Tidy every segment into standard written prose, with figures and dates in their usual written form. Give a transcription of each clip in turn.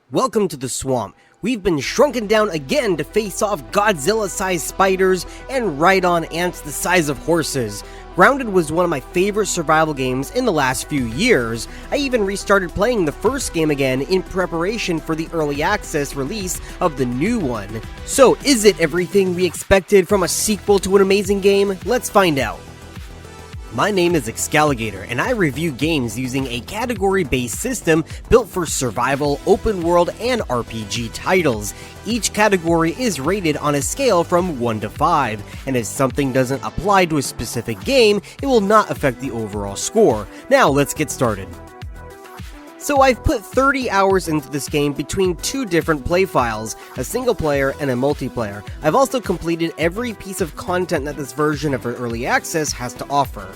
Welcome to the swamp. We've been shrunken down again to face off Godzilla-sized spiders and ride on ants the size of horses. Grounded was one of my favorite survival games in the last few years. I even restarted playing the first game again in preparation for the early access release of the new one. So, is it everything we expected from a sequel to an amazing game? Let's find out. My name is Excalligator, and I review games using a category-based system built for survival, open world, and RPG titles. Each category is rated on a scale from 1 to 5, and if something doesn't apply to a specific game, it will not affect the overall score. Now let's get started. So I've put 30 hours into this game between two different play files, a single player and a multiplayer. I've also completed every piece of content that this version of early access has to offer.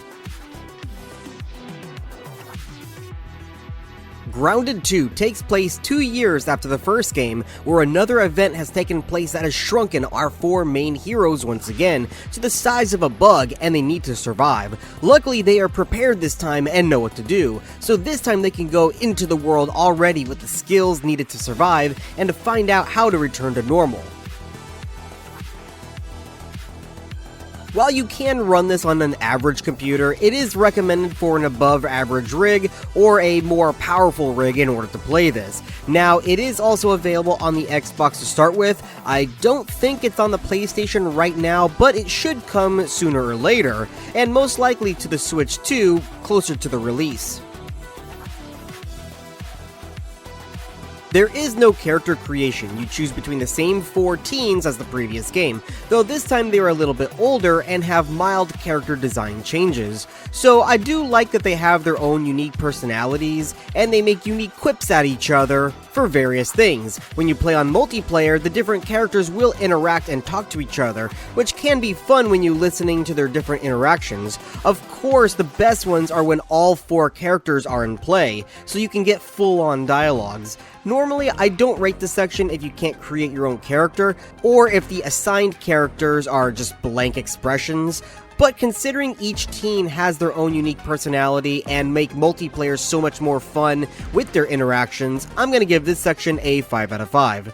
Grounded 2 takes place 2 years after the first game, where another event has taken place that has shrunken our four main heroes once again to the size of a bug, and they need to survive. Luckily, they are prepared this time and know what to do, so this time they can go into the world already with the skills needed to survive and to find out how to return to normal. While you can run this on an average computer, it is recommended for an above average rig or a more powerful rig in order to play this. Now, it is also available on the Xbox to start with. I don't think it's on the PlayStation right now, but it should come sooner or later, and most likely to the Switch too, closer to the release. There is no character creation. You choose between the same 4 teens as the previous game, though this time they are a little bit older and have mild character design changes. So I do like that they have their own unique personalities, and they make unique quips at each other for various things. When you play on multiplayer, the different characters will interact and talk to each other, which can be fun when you're listening to their different interactions. Of course, the best ones are when all 4 characters are in play, so you can get full-on dialogues. Normally, I don't rate this section if you can't create your own character, or if the assigned characters are just blank expressions, but considering each teen has their own unique personality and make multiplayer so much more fun with their interactions, I'm gonna give this section a 5 out of 5.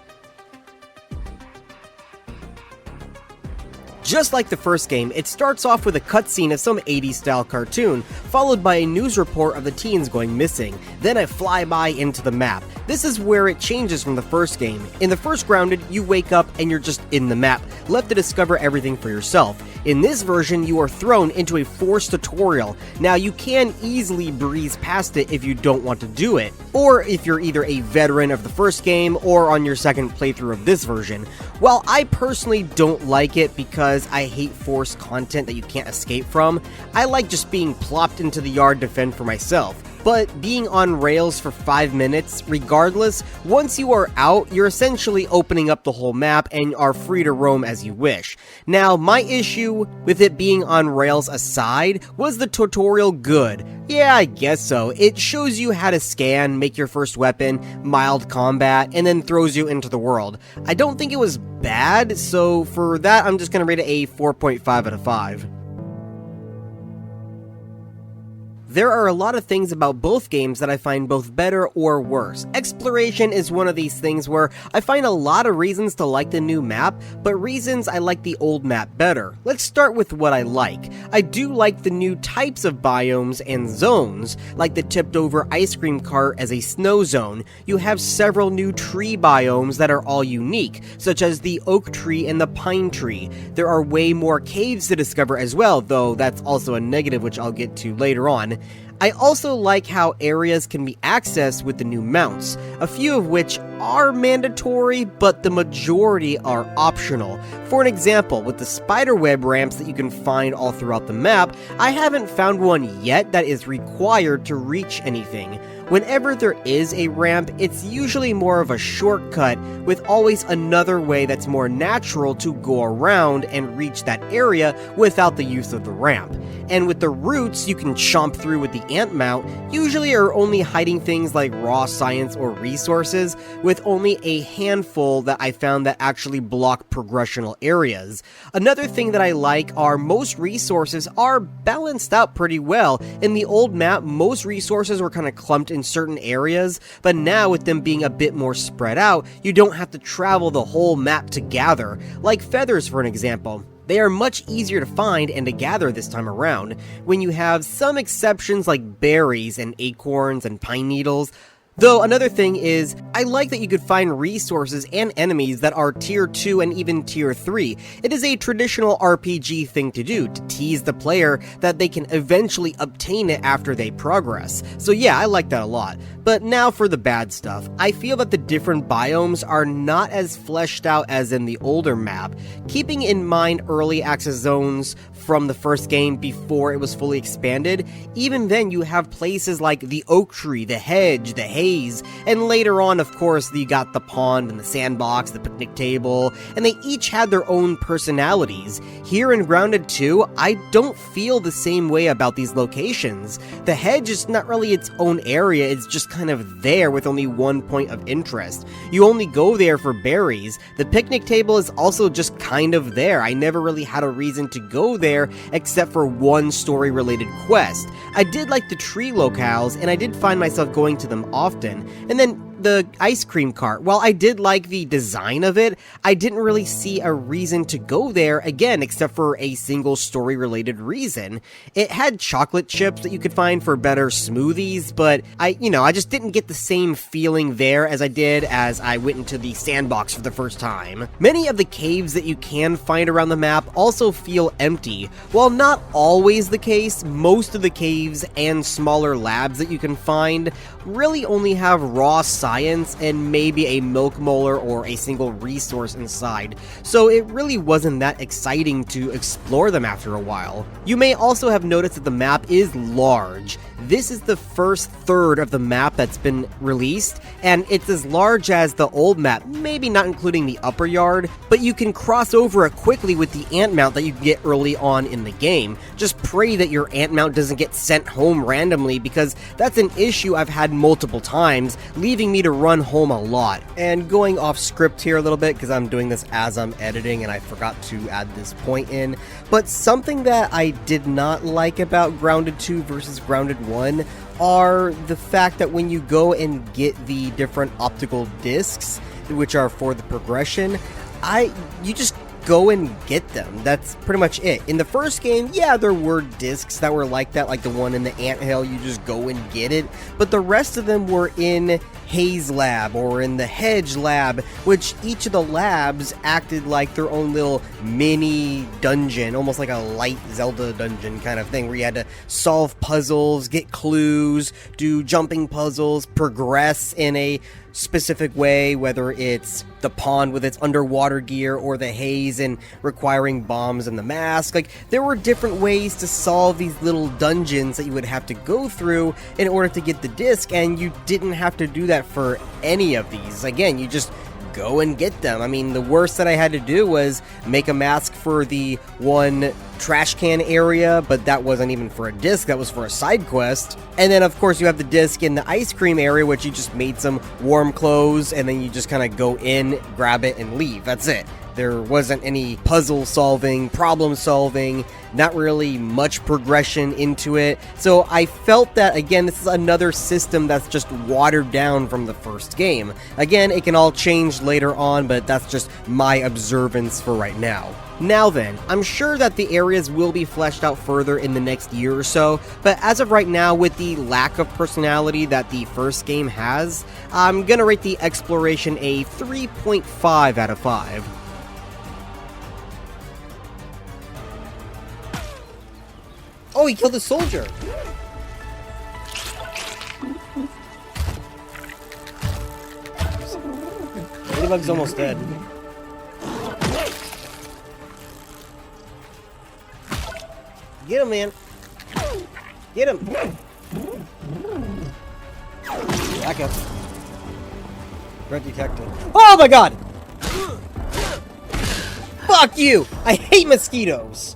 Just like the first game, it starts off with a cutscene of some 80s style cartoon, followed by a news report of the teens going missing, then a flyby into the map. This is where it changes from the first game. In the first Grounded, you wake up and you're just in the map, left to discover everything for yourself. In this version, you are thrown into a forced tutorial. Now, you can easily breeze past it if you don't want to do it, or if you're either a veteran of the first game or on your second playthrough of this version. While I personally don't like it because I hate forced content that you can't escape from, I like just being plopped into the yard to fend for myself. But being on rails for 5 minutes, regardless, once you are out, you're essentially opening up the whole map and are free to roam as you wish. Now, my issue with it being on rails aside, was the tutorial good? Yeah, I guess so. It shows you how to scan, make your first weapon, mild combat, and then throws you into the world. I don't think it was bad, so for that I'm just gonna rate it a 4.5 out of 5. There are a lot of things about both games that I find both better or worse. Exploration is one of these things where I find a lot of reasons to like the new map, but reasons I like the old map better. Let's start with what I like. I do like the new types of biomes and zones, like the tipped over ice cream cart as a snow zone. You have several new tree biomes that are all unique, such as the oak tree and the pine tree. There are way more caves to discover as well, though that's also a negative which I'll get to later on. I also like how areas can be accessed with the new mounts, a few of which are mandatory, but the majority are optional. For an example, with the spiderweb ramps that you can find all throughout the map, I haven't found one yet that is required to reach anything. Whenever there is a ramp, it's usually more of a shortcut, with always another way that's more natural to go around and reach that area without the use of the ramp. And with the routes you can chomp through with the ant mount, usually are only hiding things like raw science or resources, with only a handful that I found that actually block progressional areas. Another thing that I like are most resources are balanced out pretty well. In the old map, most resources were kind of clumped in certain areas, but now with them being a bit more spread out, you don't have to travel the whole map to gather, like feathers for an example. They are much easier to find and to gather this time around, when you have some exceptions like berries and acorns and pine needles. Though another thing is, I like that you could find resources and enemies that are tier 2 and even tier 3. It is a traditional RPG thing to do, to tease the player that they can eventually obtain it after they progress. So yeah, I like that a lot. But now for the bad stuff. I feel that the different biomes are not as fleshed out as in the older map, keeping in mind early access zones from the first game before it was fully expanded. Even then, you have places like the oak tree, the hedge, the haze, and later on, of course, you got the pond and the sandbox, the picnic table, and they each had their own personalities. Here in Grounded 2, I don't feel the same way about these locations. The hedge is not really its own area, it's just kind of there with only one point of interest. You only go there for berries. The picnic table is also just kind of there. I never really had a reason to go there except for one story-related quest. I did like the tree locales, and I did find myself going to them often. And then the ice cream cart, while I did like the design of it, I didn't really see a reason to go there again except for a single story-related reason. It had chocolate chips that you could find for better smoothies, but I just didn't get the same feeling there as I did as I went into the sandbox for the first time. Many of the caves that you can find around the map also feel empty. While not always the case, most of the caves and smaller labs that you can find really only have raw science and maybe a milk molar or a single resource inside, so it really wasn't that exciting to explore them after a while. You may also have noticed that the map is large. This is the first third of the map that's been released, and it's as large as the old map, maybe not including the upper yard, but you can cross over it quickly with the ant mount that you can get early on in the game. Just pray that your ant mount doesn't get sent home randomly, because that's an issue I've had multiple times, leaving me to run home a lot. And going off script here a little bit, because I'm doing this as I'm editing and I forgot to add this point in, but something that I did not like about Grounded 2 versus Grounded 1 are the fact that when you go and get the different optical discs, which are for the progression, you just go and get them. That's pretty much it. In the first game, yeah, there were discs that were like that, like the one in the anthill, you just go and get it, but the rest of them were in Haze Lab or in the Hedge Lab, which each of the labs acted like their own little mini dungeon, almost like a light Zelda dungeon kind of thing, where you had to solve puzzles, get clues, do jumping puzzles, progress in a specific way, whether it's the pond with its underwater gear or the haze and requiring bombs and the mask. Like, there were different ways to solve these little dungeons that you would have to go through in order to get the disc, and you didn't have to do that for any of these. Again, you just go and get them. I mean, the worst that I had to do was make a mask for the one trash can area, but that wasn't even for a disc, that was for a side quest. And then of course you have the disc in the ice cream area, which you just made some warm clothes and then you just kind of go in, grab it, and leave. That's it. There wasn't any puzzle solving, problem solving, not really much progression into it. So I felt that, again, this is another system that's just watered down from the first game. Again, it can all change later on, but that's just my observance for right now. Now then, I'm sure that the areas will be fleshed out further in the next year or so, but as of right now, with the lack of personality that the first game has, I'm gonna rate the exploration a 3.5 out of 5. Oh, he killed a soldier! Ladybug's almost dead. Get him, man! Get him! Back up. Threat detected. Oh my god! Fuck you! I hate mosquitoes!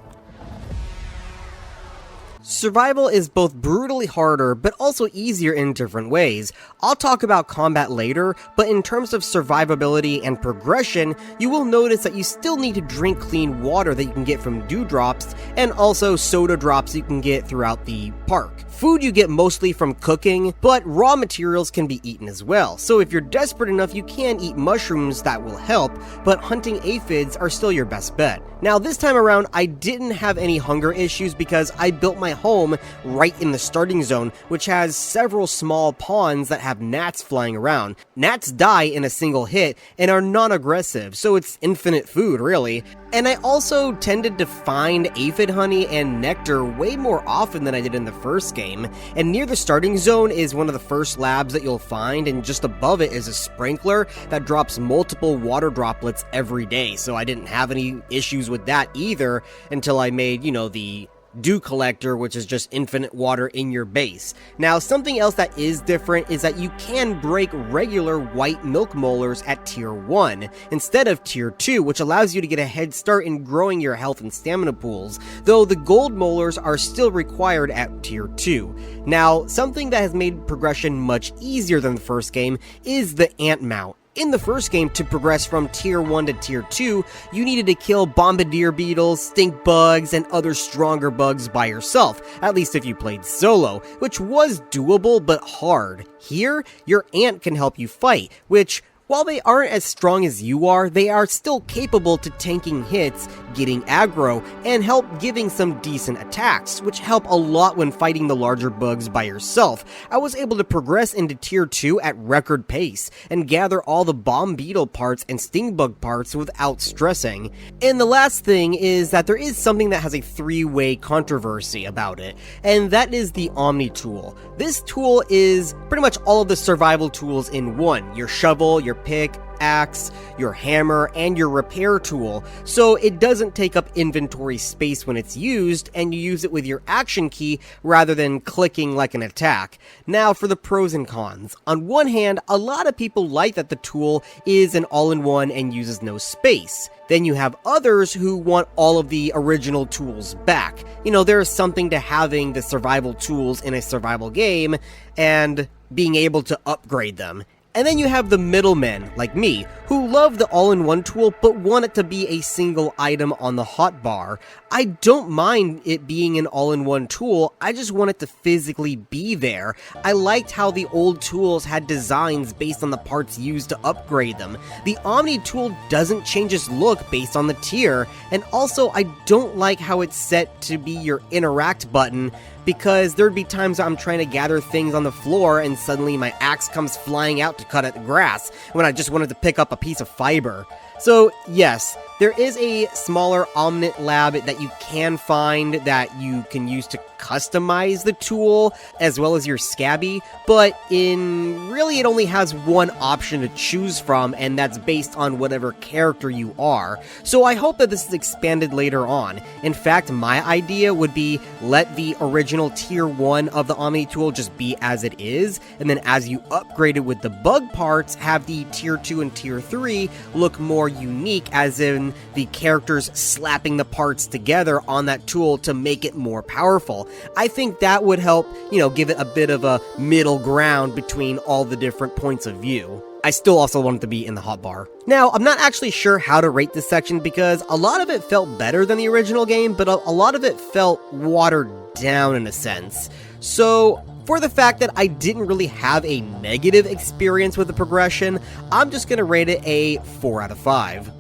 Survival is both brutally harder, but also easier in different ways. I'll talk about combat later, but in terms of survivability and progression, you will notice that you still need to drink clean water that you can get from dewdrops, and also soda drops you can get throughout the park. Food you get mostly from cooking, but raw materials can be eaten as well, so if you're desperate enough you can eat mushrooms that will help, but hunting aphids are still your best bet. Now this time around I didn't have any hunger issues because I built my home right in the starting zone, which has several small ponds that have gnats flying around. Gnats die in a single hit and are non-aggressive, so it's infinite food really. And I also tended to find aphid honey and nectar way more often than I did in the first game, and near the starting zone is one of the first labs that you'll find, and just above it is a sprinkler that drops multiple water droplets every day, so I didn't have any issues with that either until I made, the dew collector, which is just infinite water in your base. Now, something else that is different is that you can break regular white milk molars at tier 1 instead of tier 2, which allows you to get a head start in growing your health and stamina pools, though the gold molars are still required at tier 2. Now, something that has made progression much easier than the first game is the ant mount. In the first game, to progress from tier 1 to tier 2, you needed to kill bombardier beetles, stink bugs, and other stronger bugs by yourself, at least if you played solo, which was doable but hard. Here, your ant can help you fight, which, while they aren't as strong as you are, they are still capable to tanking hits, getting aggro, and help giving some decent attacks, which help a lot when fighting the larger bugs by yourself. I was able to progress into tier 2 at record pace, and gather all the bomb beetle parts and sting bug parts without stressing. And the last thing is that there is something that has a three-way controversy about it, and that is the Omni tool. This tool is pretty much all of the survival tools in one: your shovel, your pick, axe, your hammer, and your repair tool, so it doesn't take up inventory space when it's used, and you use it with your action key rather than clicking like an attack. Now for the pros and cons. On one hand, a lot of people like that the tool is an all-in-one and uses no space. Then you have others who want all of the original tools back. There is something to having the survival tools in a survival game and being able to upgrade them. And then you have the middlemen, like me, who love the all-in-one tool but want it to be a single item on the hotbar. I don't mind it being an all-in-one tool, I just want it to physically be there. I liked how the old tools had designs based on the parts used to upgrade them. The Omni tool doesn't change its look based on the tier, and also I don't like how it's set to be your interact button, because there'd be times I'm trying to gather things on the floor and suddenly my axe comes flying out to cut at the grass when I just wanted to pick up a piece of fiber. So yes, there is a smaller Omnit lab that you can find that you can use to customize the tool as well as your scabby, but really it only has one option to choose from, and that's based on whatever character you are. So I hope that this is expanded later on. In fact, my idea would be let the original tier 1 of the Omni tool just be as it is, and then as you upgrade it with the bug parts, have the tier 2 and tier 3 look more unique, as in the characters slapping the parts together on that tool to make it more powerful. I think that would help, give it a bit of a middle ground between all the different points of view. I still also want it to be in the hotbar. Now, I'm not actually sure how to rate this section because a lot of it felt better than the original game, but a lot of it felt watered down in a sense. So, for the fact that I didn't really have a negative experience with the progression, I'm just gonna rate it a 4 out of 5.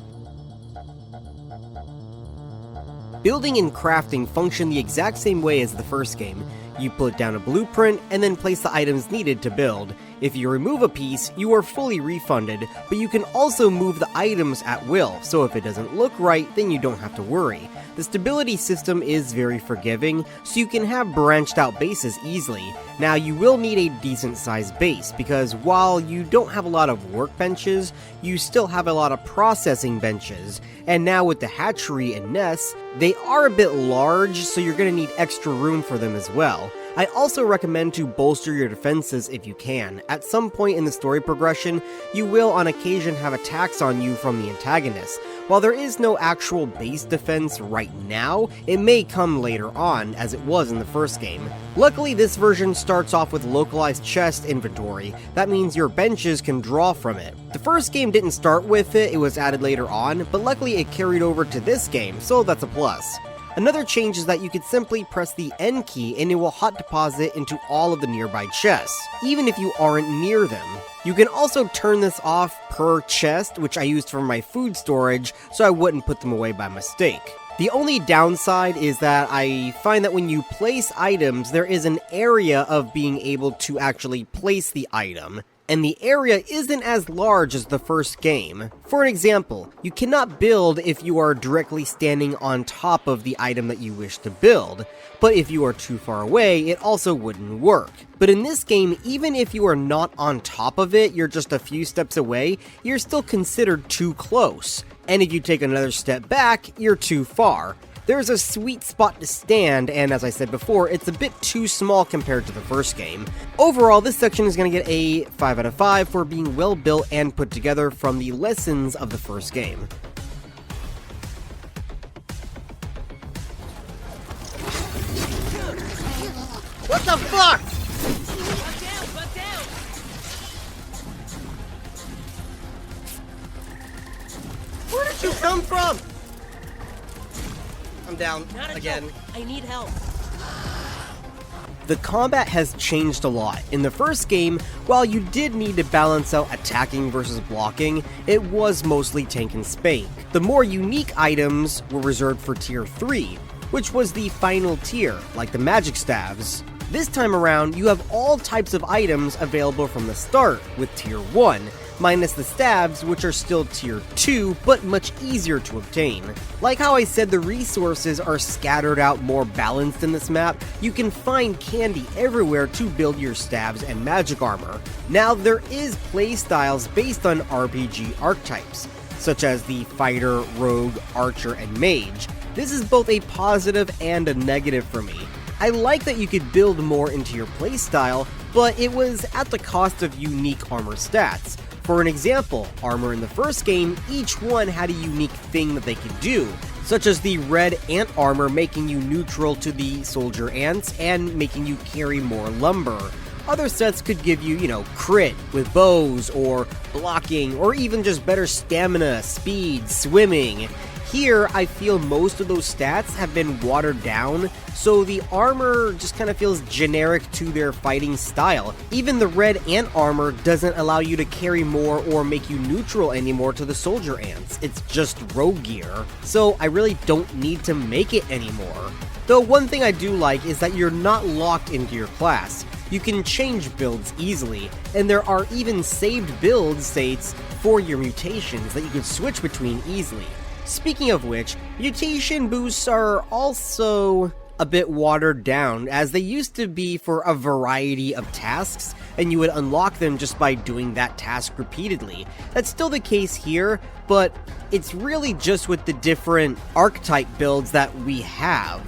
Building and crafting function the exact same way as the first game. You put down a blueprint and then place the items needed to build. If you remove a piece, you are fully refunded, but you can also move the items at will, so if it doesn't look right, then you don't have to worry. The stability system is very forgiving, so you can have branched out bases easily. Now, you will need a decent sized base, because while you don't have a lot of workbenches, you still have a lot of processing benches. And now with the hatchery and nests, they are a bit large, so you're going to need extra room for them as well. I also recommend to bolster your defenses if you can. At some point in the story progression, you will on occasion have attacks on you from the antagonist. While there is no actual base defense right now, it may come later on, as it was in the first game. Luckily, this version starts off with localized chest inventory. That means your benches can draw from it. The first game didn't start with it was added later on, but luckily it carried over to this game, so that's a plus. Another change is that you could simply press the N key and it will hot deposit into all of the nearby chests, even if you aren't near them. You can also turn this off per chest, which I used for my food storage, so I wouldn't put them away by mistake. The only downside is that I find that when you place items, there is an area of being able to actually place the item, and the area isn't as large as the first game. For an example, you cannot build if you are directly standing on top of the item that you wish to build, but if you are too far away, it also wouldn't work. But in this game, even if you are not on top of it, you're just a few steps away, you're still considered too close. And if you take another step back, you're too far. There's a sweet spot to stand, and as I said before, it's a bit too small compared to the first game. Overall, this section is going to get a 5 out of 5 for being well built and put together from the lessons of the first game. What the fuck? Butt down. Where did you come from? I'm down again. I need help. The combat has changed a lot. In the first game, while you did need to balance out attacking versus blocking, it was mostly tank and spank. The more unique items were reserved for tier 3, which was the final tier, like the magic staves. This time around, you have all types of items available from the start with tier 1, minus the staves, which are still tier 2, but much easier to obtain. Like how I said the resources are scattered out more balanced in this map, you can find candy everywhere to build your staves and magic armor. Now, there is playstyles based on RPG archetypes, such as the fighter, rogue, archer, and mage. This is both a positive and a negative for me. I like that you could build more into your playstyle, but it was at the cost of unique armor stats. For an example, armor in the first game, each one had a unique thing that they could do, such as the red ant armor making you neutral to the soldier ants and making you carry more lumber. Other sets could give you, crit with bows, or blocking, or even just better stamina, speed, swimming. Here, I feel most of those stats have been watered down, so the armor just kind of feels generic to their fighting style. Even the red ant armor doesn't allow you to carry more or make you neutral anymore to the soldier ants. It's just rogue gear, so I really don't need to make it anymore. Though one thing I do like is that you're not locked into your class. You can change builds easily, and there are even saved build states for your mutations that you can switch between easily. Speaking of which, mutation boosts are also a bit watered down, as they used to be for a variety of tasks, and you would unlock them just by doing that task repeatedly. That's still the case here, but it's really just with the different archetype builds that we have.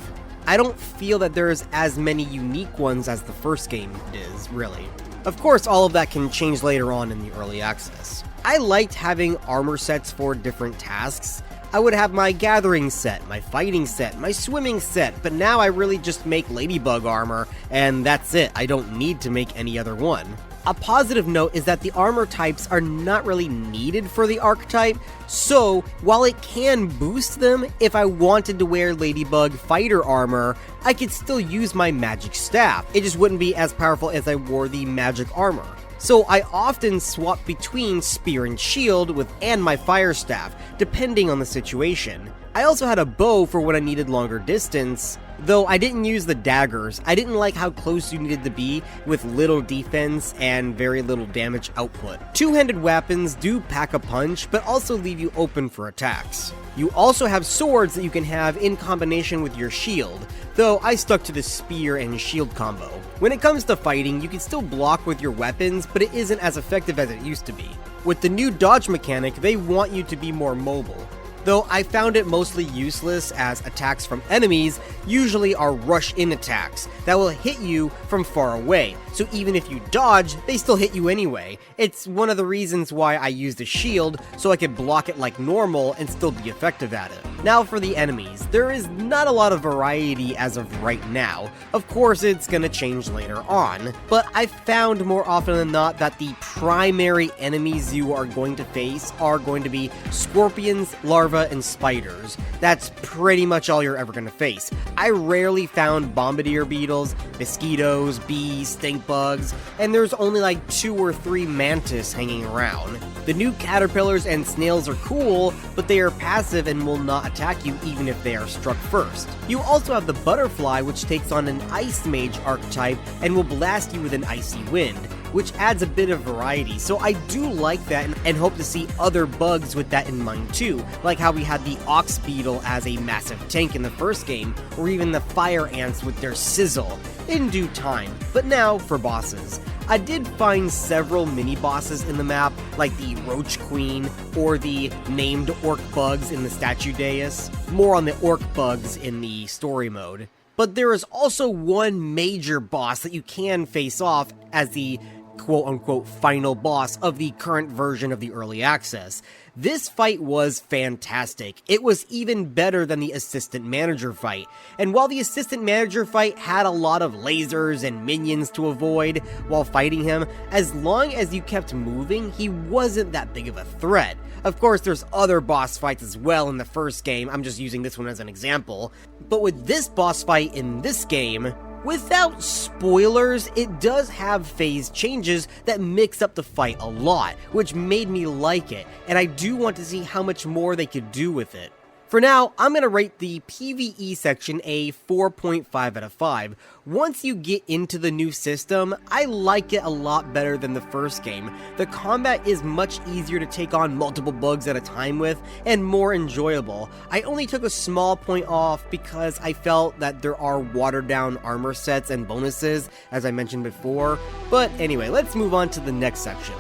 I don't feel that there's as many unique ones as the first game is, really. Of course, all of that can change later on in the early access. I liked having armor sets for different tasks. I would have my gathering set, my fighting set, my swimming set, but now I really just make ladybug armor, and that's it. I don't need to make any other one. A positive note is that the armor types are not really needed for the archetype, so while it can boost them, if I wanted to wear ladybug fighter armor, I could still use my magic staff. It just wouldn't be as powerful as I wore the magic armor. So I often swap between spear and shield and my fire staff, depending on the situation. I also had a bow for when I needed longer distance, though I didn't use the daggers. I didn't like how close you needed to be with little defense and very little damage output. Two-handed weapons do pack a punch, but also leave you open for attacks. You also have swords that you can have in combination with your shield, though I stuck to the spear and shield combo. When it comes to fighting, you can still block with your weapons, but it isn't as effective as it used to be. With the new dodge mechanic, they want you to be more mobile. though I found it mostly useless as attacks from enemies usually are rush-in attacks that will hit you from far away, so even if you dodge, they still hit you anyway. It's one of the reasons why I used a shield, so I could block it like normal and still be effective at it. Now for the enemies, there is not a lot of variety as of right now. Of course, it's gonna change later on, but I found more often than not that the primary enemies you are going to face are going to be scorpions, larvae, and spiders. That's pretty much all you're ever gonna face. I rarely found bombardier beetles, mosquitoes, bees, stink bugs, and there's only like 2 or 3 mantis hanging around. The new caterpillars and snails are cool, but they are passive and will not attack you even if they are struck first. You also have the butterfly, which takes on an ice mage archetype and will blast you with an icy wind, which adds a bit of variety, so I do like that and hope to see other bugs with that in mind too, like how we had the ox beetle as a massive tank in the first game, or even the fire ants with their sizzle, in due time. But now for bosses. I did find several mini-bosses in the map, like the Roach Queen, or the named orc bugs in the statue dais. More on the orc bugs in the story mode. But there is also one major boss that you can face off as the quote-unquote final boss of the current version of the early access. This fight was fantastic. It was even better than the assistant manager fight. And while the assistant manager fight had a lot of lasers and minions to avoid while fighting him, as long as you kept moving, he wasn't that big of a threat. Of course, there's other boss fights as well in the first game, I'm just using this one as an example. But with this boss fight in this game, without spoilers, it does have phase changes that mix up the fight a lot, which made me like it, and I do want to see how much more they could do with it. For now, I'm going to rate the PvE section a 4.5 out of 5. Once you get into the new system, I like it a lot better than the first game. The combat is much easier to take on multiple bugs at a time with, and more enjoyable. I only took a small point off because I felt that there are watered down armor sets and bonuses, as I mentioned before. But anyway, let's move on to the next section.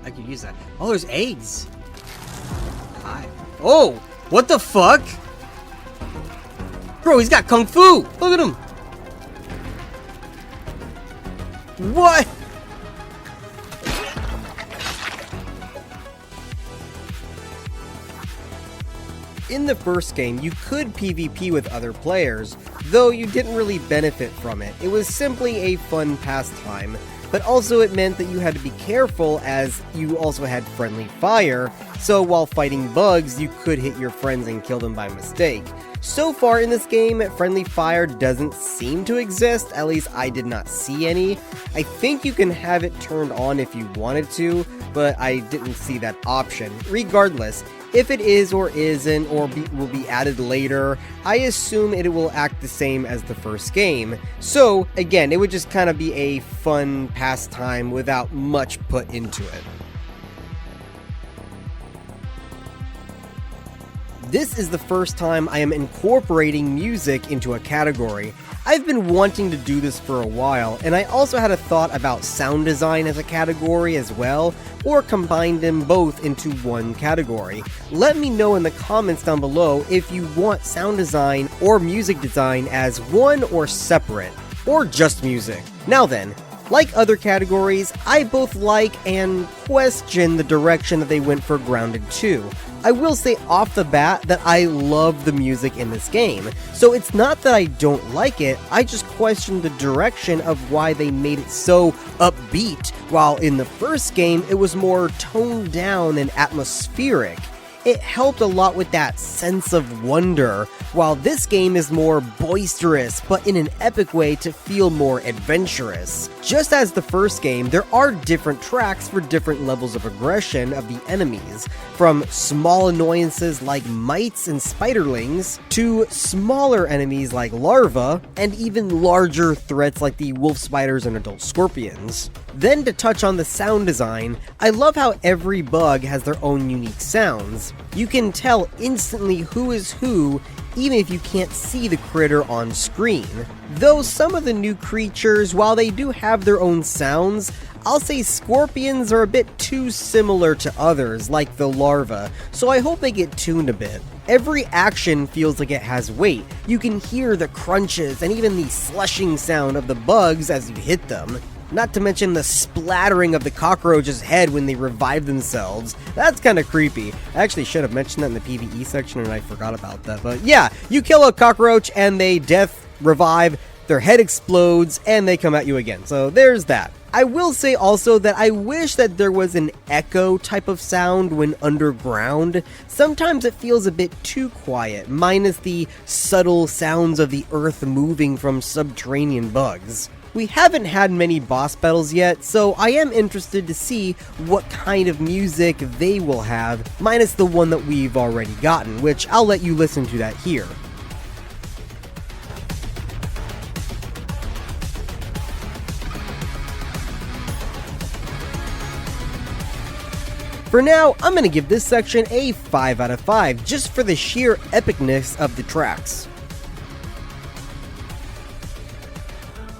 I could use that. Oh, there's eggs! Hi. Oh, what the fuck? Bro, he's got kung fu! Look at him! What? In the first game, you could PvP with other players, though you didn't really benefit from it. It was simply a fun pastime. But also it meant that you had to be careful as you also had friendly fire, so while fighting bugs, you could hit your friends and kill them by mistake. So far in this game, friendly fire doesn't seem to exist, at least I did not see any. I think you can have it turned on if you wanted to, but I didn't see that option. Regardless, if it is or isn't, or will be added later, I assume it will act the same as the first game. So, again, it would just kind of be a fun pastime without much put into it. This is the first time I am incorporating music into a category. I've been wanting to do this for a while, and I also had a thought about sound design as a category as well, or combine them both into one category. Let me know in the comments down below if you want sound design or music design as one or separate, or just music. Now then, like other categories, I both like and question the direction that they went for Grounded 2. I will say off the bat that I love the music in this game, so it's not that I don't like it, I just question the direction of why they made it so upbeat, while in the first game it was more toned down and atmospheric. It helped a lot with that sense of wonder, while this game is more boisterous, but in an epic way to feel more adventurous. Just as the first game, there are different tracks for different levels of aggression of the enemies, from small annoyances like mites and spiderlings, to smaller enemies like larvae, and even larger threats like the wolf spiders and adult scorpions. Then to touch on the sound design, I love how every bug has their own unique sounds. You can tell instantly who is who, even if you can't see the critter on screen. Though some of the new creatures, while they do have their own sounds, I'll say scorpions are a bit too similar to others, like the larva, so I hope they get tuned a bit. Every action feels like it has weight. You can hear the crunches and even the slushing sound of the bugs as you hit them. Not to mention the splattering of the cockroach's head when they revive themselves. That's kind of creepy. I actually should have mentioned that in the PvE section and I forgot about that. But yeah, you kill a cockroach and they death revive, their head explodes, and they come at you again. So there's that. I will say also that I wish that there was an echo type of sound when underground. Sometimes it feels a bit too quiet, minus the subtle sounds of the earth moving from subterranean bugs. We haven't had many boss battles yet, so I am interested to see what kind of music they will have, minus the one that we've already gotten, which I'll let you listen to that here. For now, I'm going to give this section a 5 out of 5, just for the sheer epicness of the tracks.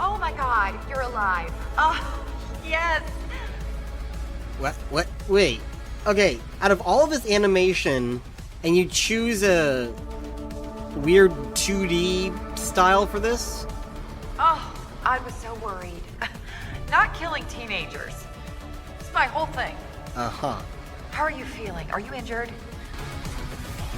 Oh my god, you're alive. Oh, yes. What? Wait. Okay, out of all of this animation, and you choose a weird 2D style for this? Oh, I was so worried. Not killing teenagers. It's my whole thing. Uh-huh. How are you feeling? Are you injured?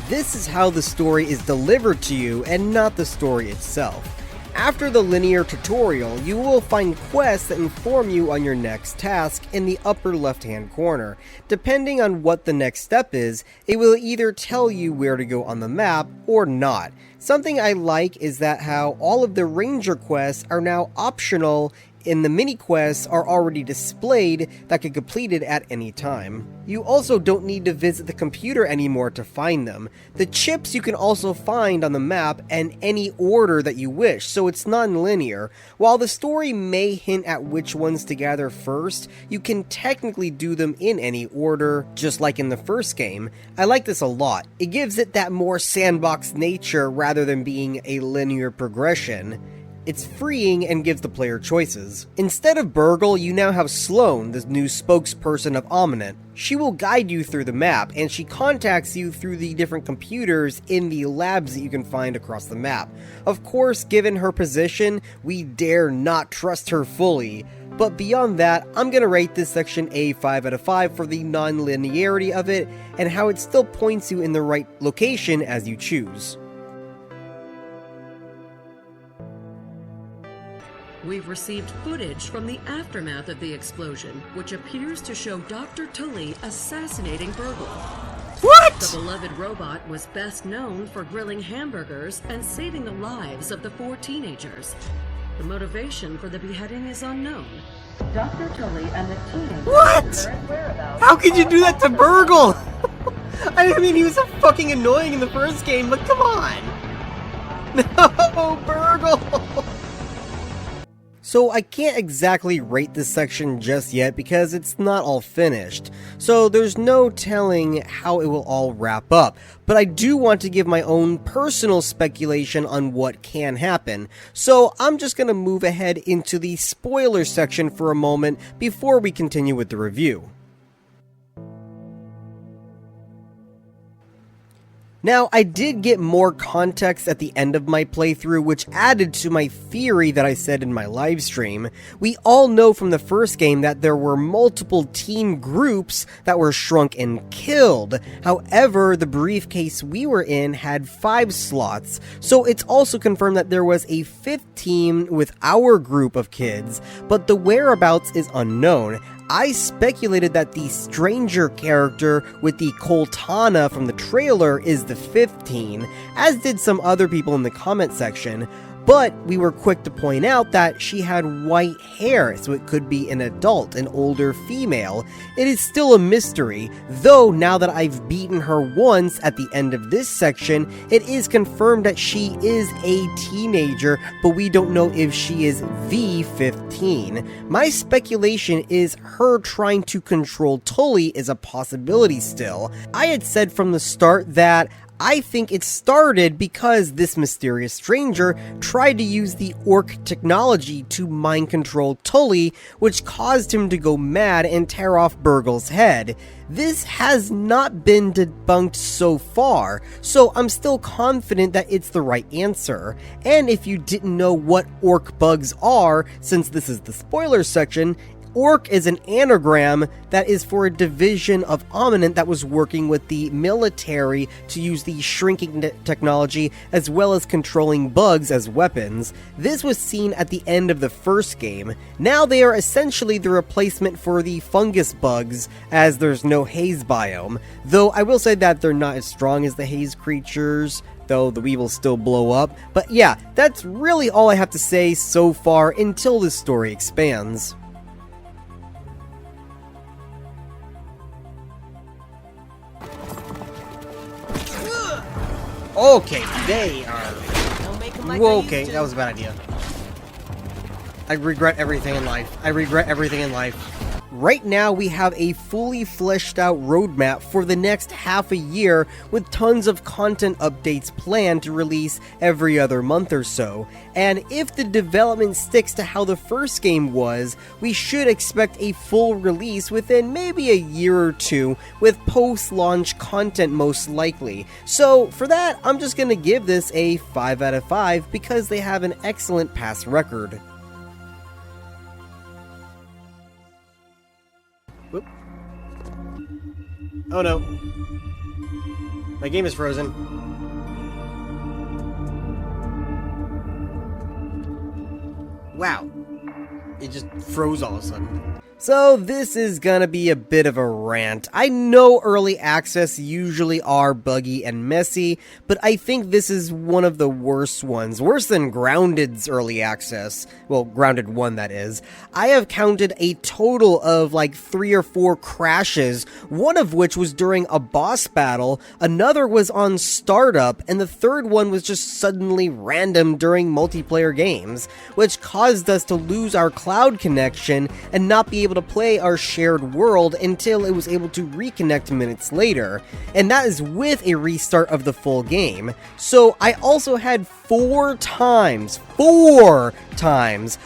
This is how the story is delivered to you and not the story itself. After the linear tutorial, you will find quests that inform you on your next task in the upper left-hand corner. Depending on what the next step is, it will either tell you where to go on the map or not. Something I like is that how all of the ranger quests are now optional and the mini quests are already displayed that can be completed at any time. You also don't need to visit the computer anymore to find them. The chips you can also find on the map in any order that you wish, so it's non-linear. While the story may hint at which ones to gather first, you can technically do them in any order, just like in the first game. I like this a lot. It gives it that more sandbox nature rather than being a linear progression. It's freeing and gives the player choices. Instead of Burgle, you now have Sloan, the new spokesperson of Ominent. She will guide you through the map, and she contacts you through the different computers in the labs that you can find across the map. Of course, given her position, we dare not trust her fully. But beyond that, I'm gonna rate this section a 5 out of 5 for the non-linearity of it, and how it still points you in the right location as you choose. We've received footage from the aftermath of the explosion, which appears to show Dr. Tully assassinating Burgle. What?! The beloved robot was best known for grilling hamburgers and saving the lives of the 4 teenagers. The motivation for the beheading is unknown. Dr. Tully and the teenagers... What?! How could you do that to Burgle?! I mean, he was so fucking annoying in the first game, but come on! No, Burgle! So I can't exactly rate this section just yet because it's not all finished, so there's no telling how it will all wrap up, but I do want to give my own personal speculation on what can happen, so I'm just gonna move ahead into the spoiler section for a moment before we continue with the review. Now, I did get more context at the end of my playthrough, which added to my theory that I said in my livestream. We all know from the first game that there were multiple team groups that were shrunk and killed. However, the briefcase we were in had 5 slots, so it's also confirmed that there was a 5th team with our group of kids, but the whereabouts is unknown. I speculated that the stranger character with the Coltana from the trailer is the 5th teen, as did some other people in the comment section, but we were quick to point out that she had white hair, so it could be an adult, an older female. It is still a mystery, though now that I've beaten her once at the end of this section, it is confirmed that she is a teenager, but we don't know if she is the 15. My speculation is her trying to control Tully is a possibility still. I had said from the start that I think it started because this mysterious stranger tried to use the orc technology to mind control Tully, which caused him to go mad and tear off Burgle's head. This has not been debunked so far, so I'm still confident that it's the right answer. And if you didn't know what orc bugs are, since this is the spoiler section, Orc is an anagram that is for a division of Ominent that was working with the military to use the shrinking technology as well as controlling bugs as weapons. This was seen at the end of the first game. Now they are essentially the replacement for the fungus bugs, as there's no haze biome. Though I will say that they're not as strong as the haze creatures, though the weevils still blow up. But yeah, that's really all I have to say so far until this story expands. Okay, they are... Whoa, okay, that was a bad idea. I regret everything in life. I regret everything in life. Right now, we have a fully fleshed out roadmap for the next half a year with tons of content updates planned to release every other month or so. And if the development sticks to how the first game was, we should expect a full release within maybe a year or two, with post-launch content most likely. So for that, I'm just gonna give this a 5 out of 5 because they have an excellent past record. Whoop. Oh no. My game is frozen. Wow. It just froze all of a sudden. So this is gonna be a bit of a rant. I know early access usually are buggy and messy, but I think this is one of the worst ones. Worse than Grounded's early access. Well, Grounded 1 that is. I have counted a total of like 3 or 4 crashes, one of which was during a boss battle, another was on startup, and the third one was just suddenly random during multiplayer games, which caused us to lose our cloud connection and not be able to play our shared world until it was able to reconnect minutes later, and that is with a restart of the full game. So I also had 4 times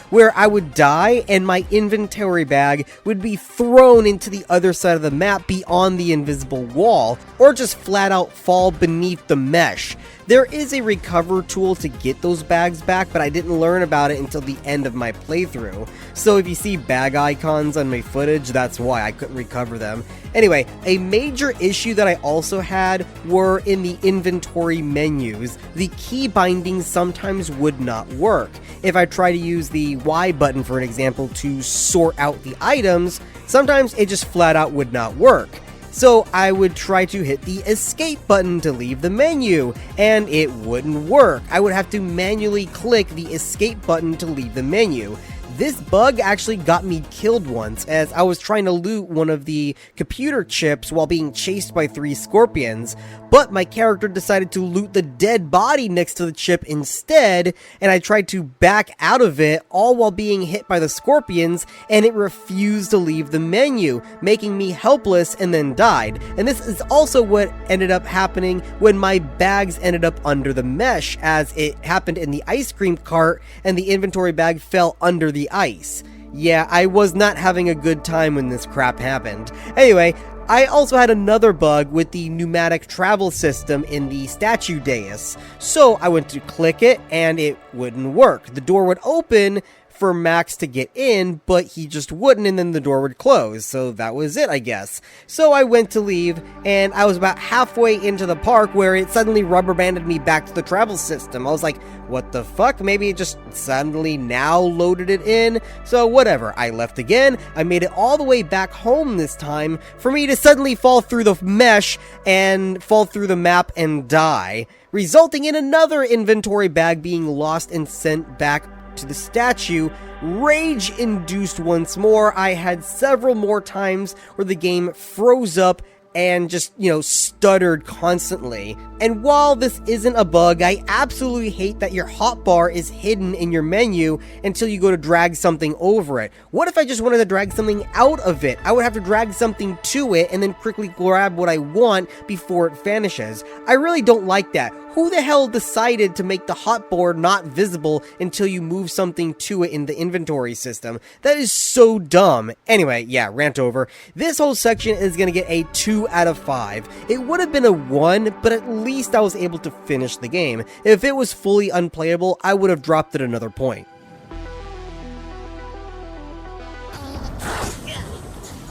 where I would die and my inventory bag would be thrown into the other side of the map beyond the invisible wall, or just flat out fall beneath the mesh. There is a recover tool to get those bags back, but I didn't learn about it until the end of my playthrough. So if you see bag icons on my footage, that's why I couldn't recover them. Anyway, a major issue that I also had were in the inventory menus. The key bindings sometimes would not work. If I try to use the Y button, for an example, to sort out the items, sometimes it just flat out would not work. So I would try to hit the escape button to leave the menu, and it wouldn't work. I would have to manually click the escape button to leave the menu. This bug actually got me killed once, as I was trying to loot one of the computer chips while being chased by 3 scorpions, but my character decided to loot the dead body next to the chip instead, and I tried to back out of it, all while being hit by the scorpions, and it refused to leave the menu, making me helpless and then died. And this is also what ended up happening when my bags ended up under the mesh, as it happened in the ice cream cart and the inventory bag fell under the ice. Yeah, I was not having a good time when this crap happened. Anyway, I also had another bug with the pneumatic travel system in the statue dais. So I went to click it and it wouldn't work. The door would open for Max to get in, but he just wouldn't, and then the door would close. So that was it, I guess. So I went to leave, and I was about halfway into the park where it suddenly rubber banded me back to the travel system. I was like, what the fuck? Maybe it just suddenly now loaded it in? So whatever, I left again. I made it all the way back home this time for me to suddenly fall through the mesh and fall through the map and die, resulting in another inventory bag being lost and sent back to the statue. Rage induced once more. I had several more times where the game froze up and just, stuttered constantly. And while this isn't a bug, I absolutely hate that your hotbar is hidden in your menu until you go to drag something over it. What if I just wanted to drag something out of it? I would have to drag something to it and then quickly grab what I want before it vanishes. I really don't like that. Who the hell decided to make the hotbar not visible until you move something to it in the inventory system? That is so dumb. Anyway, yeah, rant over. This whole section is gonna get a 2 out of 5. It would have been a 1, but at least I was able to finish the game. If it was fully unplayable, I would have dropped it another point.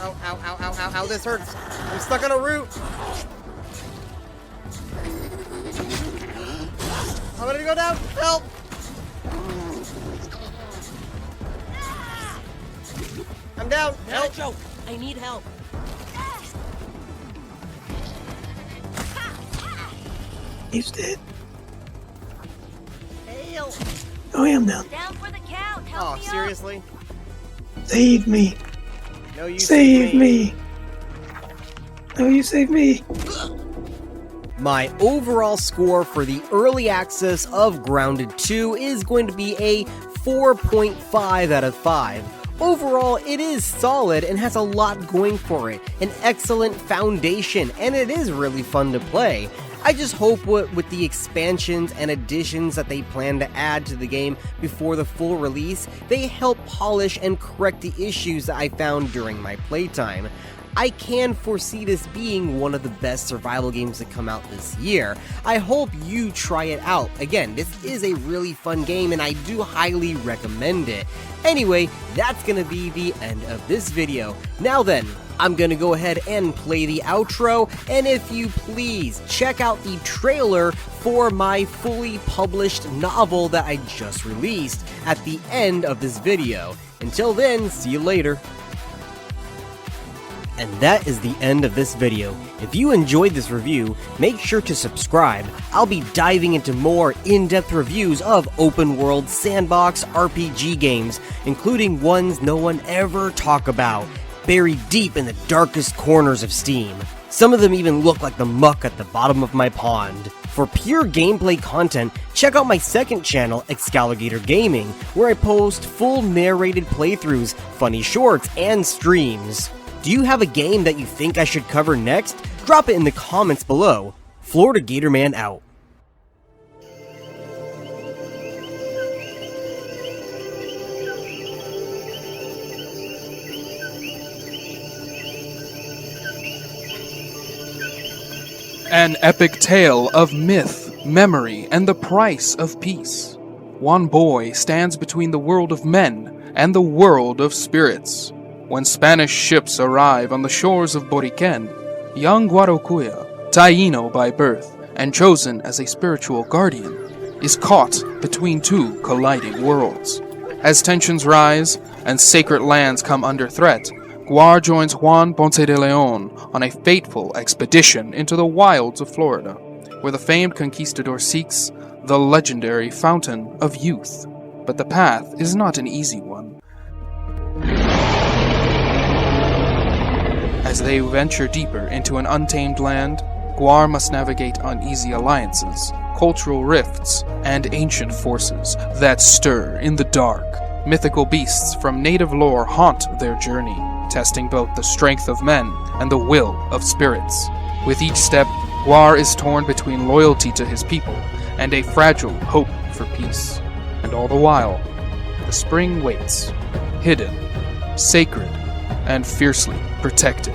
Ow, ow, ow, ow, ow, ow, this hurts. I'm stuck on a root. I'm gonna go down. Help! I'm down. Help! Joe, I need help. He's dead. Help! Oh, I am down. Down for the count. Help Oh, me seriously? Save me. No, you Save me. No, you save me. My overall score for the early access of Grounded 2 is going to be a 4.5 out of 5. Overall, it is solid and has a lot going for it, an excellent foundation, and it is really fun to play. I just hope with the expansions and additions that they plan to add to the game before the full release, they help polish and correct the issues that I found during my playtime. I can foresee this being one of the best survival games to come out this year. I hope you try it out. Again, this is a really fun game and I do highly recommend it. Anyway, that's gonna be the end of this video. Now then, I'm gonna go ahead and play the outro, and if you please, check out the trailer for my fully published novel that I just released at the end of this video. Until then, see you later. And that is the end of this video. If you enjoyed this review, make sure to subscribe. I'll be diving into more in-depth reviews of open-world sandbox RPG games, including ones no one ever talk about, buried deep in the darkest corners of Steam. Some of them even look like the muck at the bottom of my pond. For pure gameplay content, check out my second channel, Excalligator Gaming, where I post full narrated playthroughs, funny shorts, and streams. Do you have a game that you think I should cover next? Drop it in the comments below. Florida Gator Man out. An epic tale of myth, memory, and the price of peace. One boy stands between the world of men and the world of spirits. When Spanish ships arrive on the shores of Boriquen, young Guarocuya, Taino by birth and chosen as a spiritual guardian, is caught between two colliding worlds. As tensions rise and sacred lands come under threat, Guar joins Juan Ponce de Leon on a fateful expedition into the wilds of Florida, where the famed conquistador seeks the legendary Fountain of Youth. But the path is not an easy one. As they venture deeper into an untamed land, Guar must navigate uneasy alliances, cultural rifts, and ancient forces that stir in the dark. Mythical beasts from native lore haunt their journey, testing both the strength of men and the will of spirits. With each step, Guar is torn between loyalty to his people and a fragile hope for peace. And all the while, the spring waits, hidden, sacred, and fiercely protected.